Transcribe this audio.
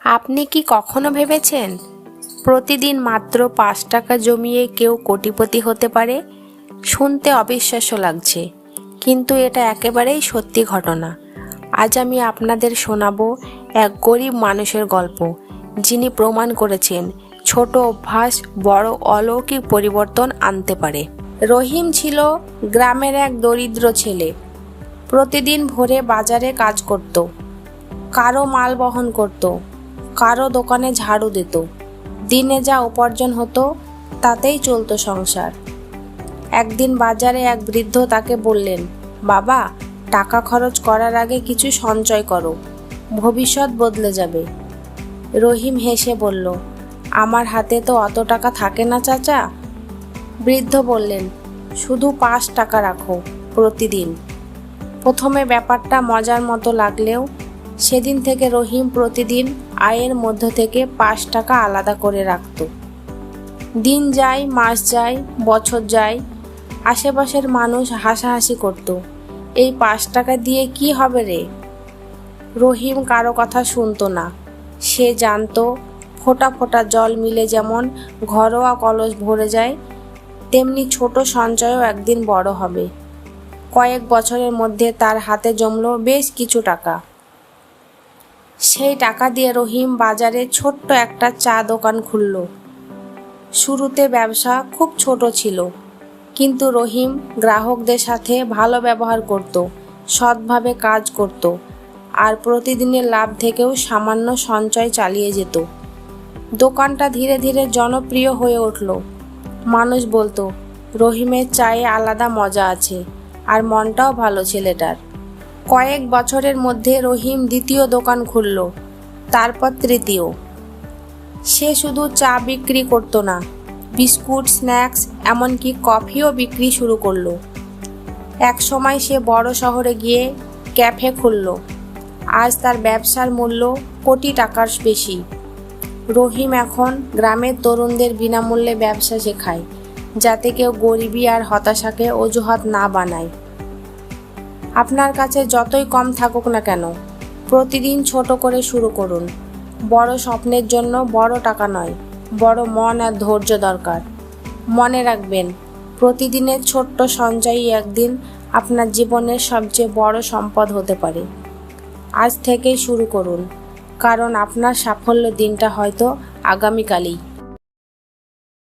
আপনি কি কখনো ভেবেছেন প্রতিদিন মাত্র ৫ টাকা জমিয়ে কেউ কোটিপতি হতে পারে? শুনতে অবিশ্বাস্য লাগছে, কিন্তু এটা একেবারেই সত্যি ঘটনা। আজ আমি আপনাদের শোনাবো এক গরিব মানুষের গল্প, যিনি প্রমাণ করেছেন ছোট অভ্যাস বড় অলৌকিক পরিবর্তন আনতে পারে। রহিম ছিল গ্রামের এক দরিদ্র ছেলে। প্রতিদিন ভোরে বাজারে কাজ করত, কারো মাল বহন করত, কারো দোকানে ঝাড়ু দিত। দিনে যা উপার্জন হতো তাতেই চলতো সংসার। একদিন বাজারে এক বৃদ্ধ তাকে বললেন, বাবা, টাকা খরচ করার আগে কিছু সঞ্চয় করো, ভবিষ্যৎ বদলে যাবে। রহিম হেসে বলল, আমার হাতে তো অত টাকা থাকে না চাচা। বৃদ্ধ বললেন, শুধু ৫ টাকা রাখো প্রতিদিন। প্রথমে ব্যাপারটা মজার মতো লাগলেও সেদিন থেকে রহিম প্রতিদিন আয়ের মধ্য থেকে ৫ টাকা আলাদা করে রাখত। দিন যায়, মাস যায়, বছর যায়, আশেপাশের মানুষ হাসাহাসি করত, এই ৫ টাকা দিয়ে কি হবে রে? রহিম কারো কথা শুনতো না। সে জানতো ফোঁটা ফোঁটা জল মিলে যেমন ঘরোয়া কলস ভরে যায়, তেমনি ছোট সঞ্চয়ও একদিন বড় হবে। কয়েক বছরের মধ্যে তার হাতে জমল বেশ কিছু টাকা। সেই টাকা দিয়ে রহিম বাজারে ছোট্ট একটা চা দোকান খুলল। শুরুতে ব্যবসা খুব ছোট ছিল, কিন্তু রহিম গ্রাহকদের সাথে ভালো ব্যবহার করত, সৎভাবে কাজ করত, আর প্রতিদিনের লাভ থেকেও সামান্য সঞ্চয় চালিয়ে যেত। দোকানটা ধীরে ধীরে জনপ্রিয় হয়ে উঠল। মানুষ বলতো, রহিমের চায়ে আলাদা মজা আছে, আর মনটাও ভালো ছেলেটার। কয়েক বছরের মধ্যে রহিম দ্বিতীয় দোকান খুলল, তারপর তৃতীয়। সে শুধু চা বিক্রি করতো না, বিস্কুট, স্ন্যাক্স, এমনকি কফিও বিক্রি শুরু করলো। এক সময় সে বড় শহরে গিয়ে ক্যাফে খুলল। আজ তার ব্যবসার মূল্য কোটি টাকার বেশি। রহিম এখন গ্রামের তরুণদের বিনামূল্যে ব্যবসা শেখায়, যাতে কেউ গরিবি আর হতাশাকে অজুহাত না বানায়। আপনার কাছে যতই কম থাকুক না কেন, প্রতিদিন ছোট করে শুরু করুন। বড় স্বপ্নের জন্য বড় টাকা নয়, বড় মন আর ধৈর্য দরকার। মনে রাখবেন, প্রতিদিনের ছোট্ট সঞ্চয়ই একদিন আপনার জীবনের সবচেয়ে বড় সম্পদ হতে পারে। আজ থেকেই শুরু করুন, কারণ আপনার সাফল্য দিনটা হয়তো আগামীকালই।